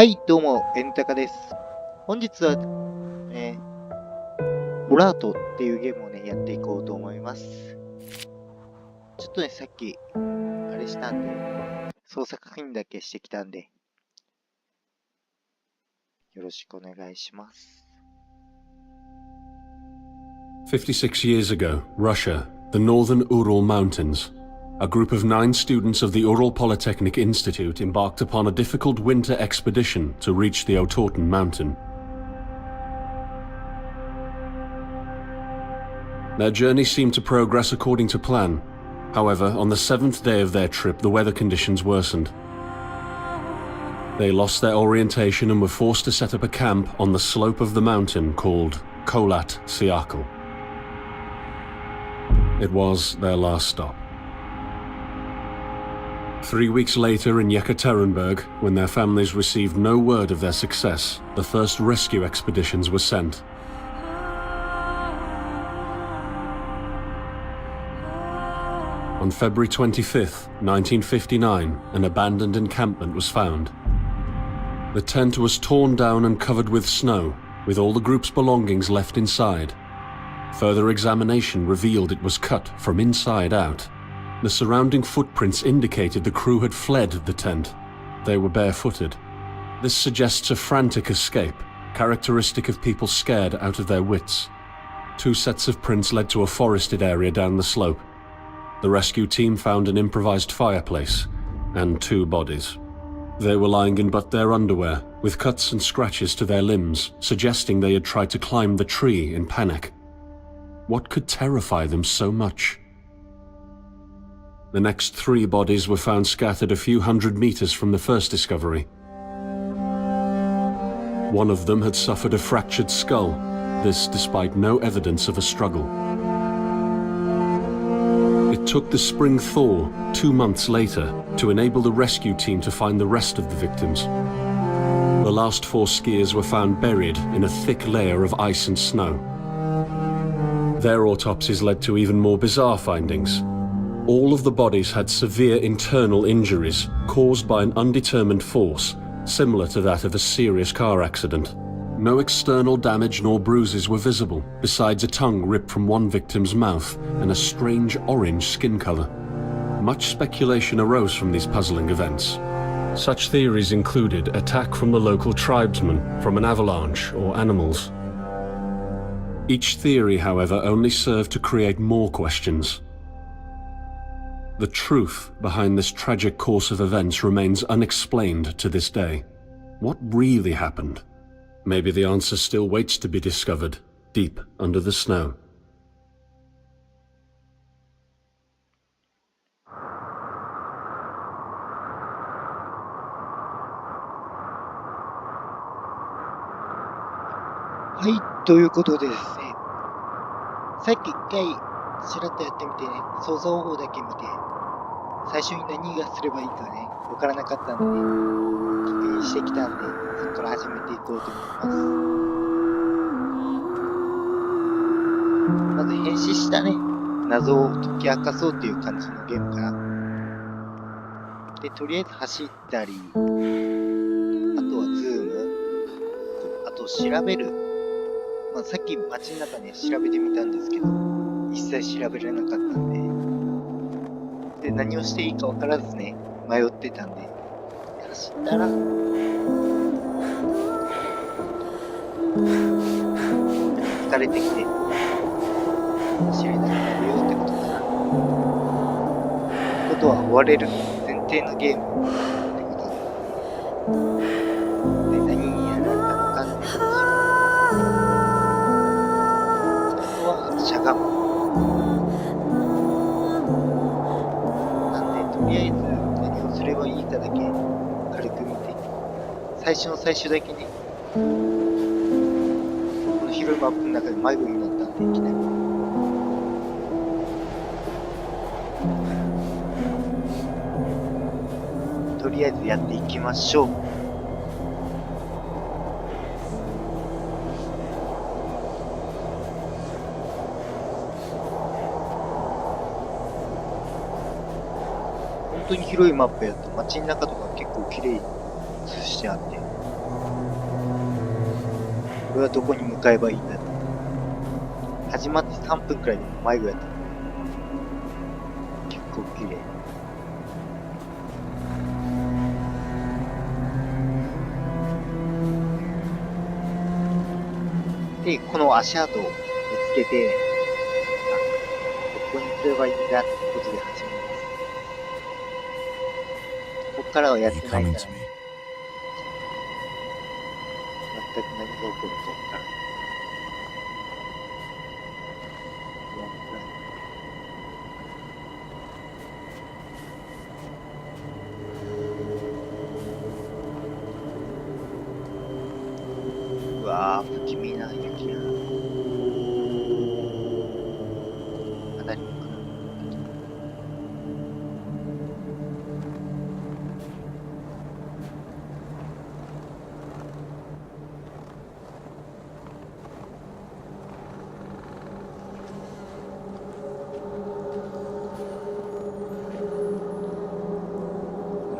はい、どうも、エンタカです。本日は、ホラートっていうゲームをね、やっていこうと思います。ちょっとね、さっき、あれしたんで、操作確認だけしてきたんで、よろしくお願いします。56 years ago, Russia, the northern Ural Mountains. A group of 9 students of the Ural Polytechnic Institute embarked upon a difficult winter expedition to reach the Otorten mountain. Their journey seemed to progress according to plan. However, on the 7th day of their trip, the weather conditions worsened. They lost their orientation and were forced to set up a camp on the slope of the mountain called Kholat Siakal. It was their last stop. 3 weeks later in Yekaterinburg, when their families received no word of their success, the first rescue expeditions were sent. On February 25th, 1959, an abandoned encampment was found. The tent was torn down and covered with snow, with all the group's belongings left inside. Further examination revealed it was cut from inside out. The surrounding footprints indicated the crew had fled the tent. They were barefooted. This suggests a frantic escape, characteristic of people scared out of their wits. 2 sets of prints led to a forested area down the slope. The rescue team found an improvised fireplace and 2 bodies. They were lying in but their underwear, with cuts and scratches to their limbs, suggesting they had tried to climb the tree in panic. What could terrify them so much? The next 3 bodies were found scattered a few hundred meters from the first discovery. One of them had suffered a fractured skull, this despite no evidence of a struggle. It took the spring thaw 2 months later to enable the rescue team to find the rest of the victims. The last 4 skiers were found buried in a thick layer of ice and snow. Their autopsies led to even more bizarre findings. All of the bodies had severe internal injuries caused by an undetermined force, similar to that of a serious car accident. No external damage nor bruises were visible, besides a tongue ripped from one victim's mouth and a strange orange skin color. Much speculation arose from these puzzling events. Such theories included attack from the local tribesmen, from an avalanche, or animals. Each theory, however, only served to create more questions. The truth behind this tragic course of events remains unexplained to this day. What really happened? Maybe the answer still waits to be discovered, deep under the snow. はい、ということでですね、さっき1回ちらっとやってみてね、操作方法だけ見て、最初に何がすればいいかね、わからなかったんで、確認してきたんで、そこから始めていこうと思います。まず変死したね、謎を解き明かそうっていう感じのゲームかな。で、とりあえず走ったり、あとはズーム、あと調べる。まあ、さっき街の中ね、調べてみたんですけど、一切調べれなかったんで、で、何をしていいか分からずね、迷ってたんで、走ったら、疲れてきて、走れなくなるよってことかな。ってことは終われる前提のゲームってことで、何にやられたのかっていう話。あとはしゃがむ。とりあえず何をすればいいかだけ軽く見て、最初の最初だけね、この広いマップの中で迷子になったんで、いきなり。とりあえずやっていきましょう。本当に広いマップやと街の中とか結構綺麗に映してあって、俺はどこに向かえばいいんだろう。始まって3分くらいで迷子やった。結構綺麗。で、この足跡を見つけて、ここに来ればいいんだってことで始めます。ここからはやってないから、全く何が起こるかわからない。うわぁ、不気味な雪や。かなりかな。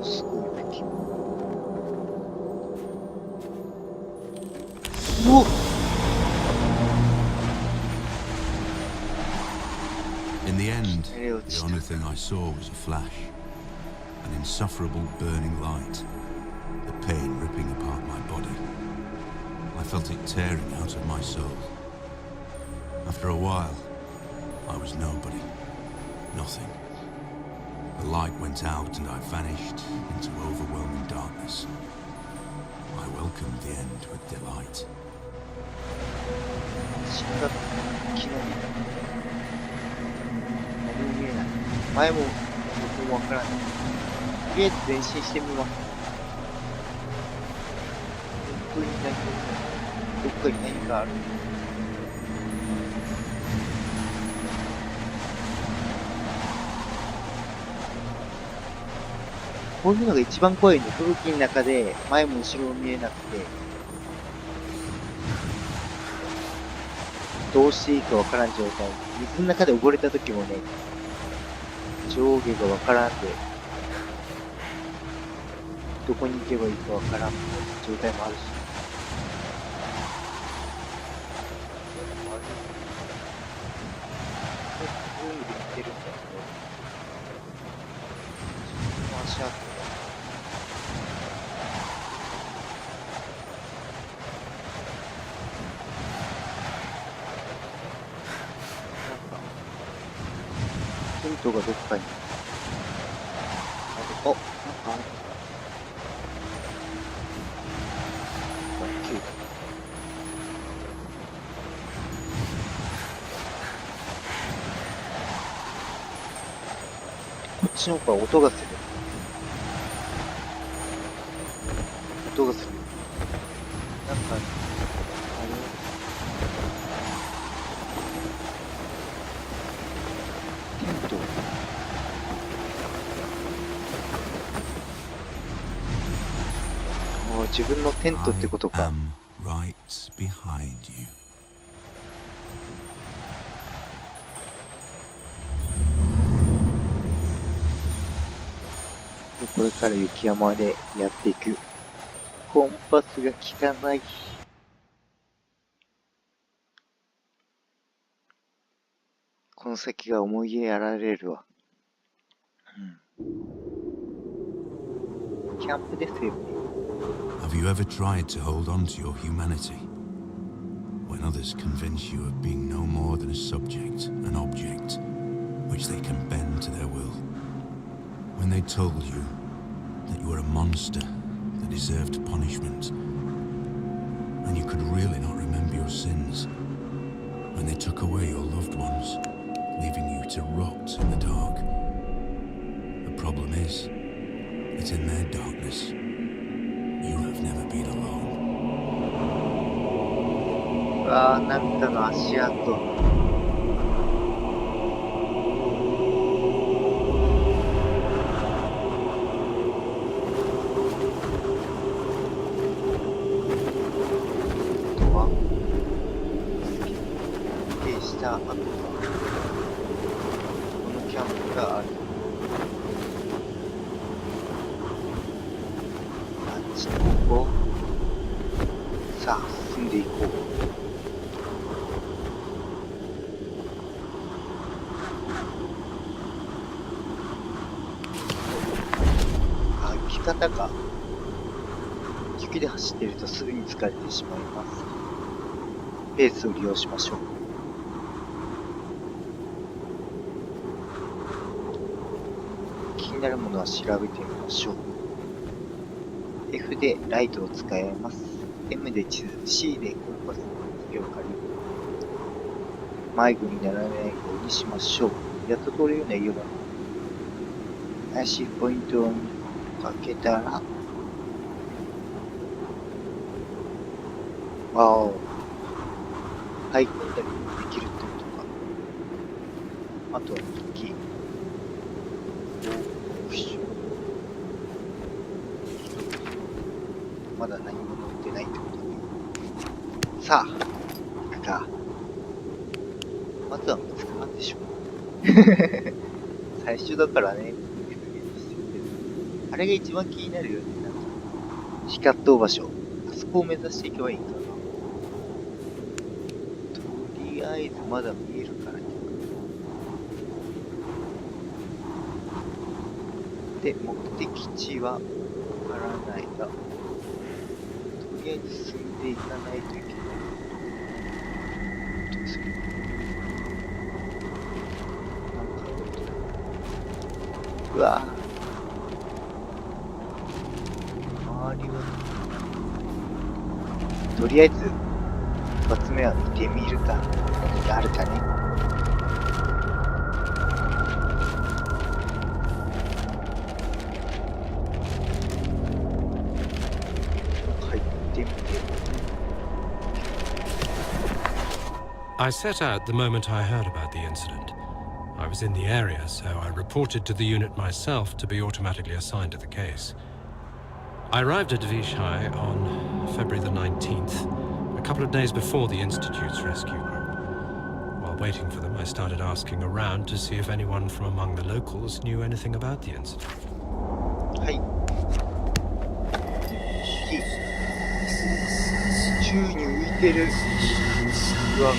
すごい不気味。うおIn the end, the only thing I saw was a flash, an insufferable burning light, the pain ripping apart my body. I felt it tearing out of my soul. After a while, I was nobody, nothing. The light went out and I vanished into overwhelming darkness. I welcomed the end with delight. 死んだ昨日見た。何も見えない。前も僕もわからない。とりあえず前進してみます。本当に何もない。どっかに何かある。こういうのが一番怖いね。吹雪の中で前も後ろも見えなくて、どうしていいかわからん状態。水の中で溺れた時もね、上下がわからんで、どこに行けばいいかわからん状態もあるし。普通にできてるんだけど、自分の足跡がヒントがどっかに。あ、なんかある。9。こっちの方が音がする。音がする。なんか、あれテント。もう自分のテントってことか。 I am right behind you. でこれから雪山でやっていく。コンパスが効かない。この先が思いやられるわ。キャンプですよね。Have you ever tried to hold on to your humanity when others convince you of being no more than a subject, an object, which they can bend to their will? When they told you that you were a monster that deserved punishment, and you could really not remember your sins? When they took away your loved ones, leaving you to rot in the dark? The problem is that in their darkness, you have never been alone. ああ、なんかの足跡。した後はこのキャンプがある。あっちの方向さあ進んでいこう。あ、行き方か。雪で走っているとすぐに疲れてしまいます。ペースを利用しましょう。気になるものは調べてみましょう。F でライトを使えます。M で地図、C でコンパスの了解。迷子にならないようにしましょう。やっと通れるような色が。怪しいポイントをかけたら、わお。入り込んだりできるってことか。あとは右。まだ何も乗ってないってことね。さあ、行くか。まずは見つからんでしょう。最初だからね。あれが一番気になるよね。光っとう場所。あそこを目指していけばいいかな。とりあえずまだ見えるからね。で、目的地はわからないが、とりあえず進んでいかないといけない。どうする？なんかうわぁ。周りはとりあえず一発目は見てみるか。何があるかね。入ってみて。I set out the moment I heard about the incident. I was in the area, so I reported to the unit myself to be automatically assigned to the case. I arrived at Vishai on February the 19th, a couple of days before the Institute's rescue group. While waiting for them, I started asking around to see if anyone from among the locals knew anything about the incident. はい。宙に浮いてる岩が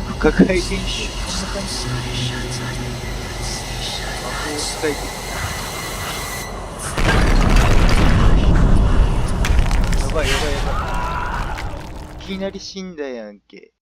不可解現象。こんな感じ。魔法を使いてやばい。いきなり死んだやんけ。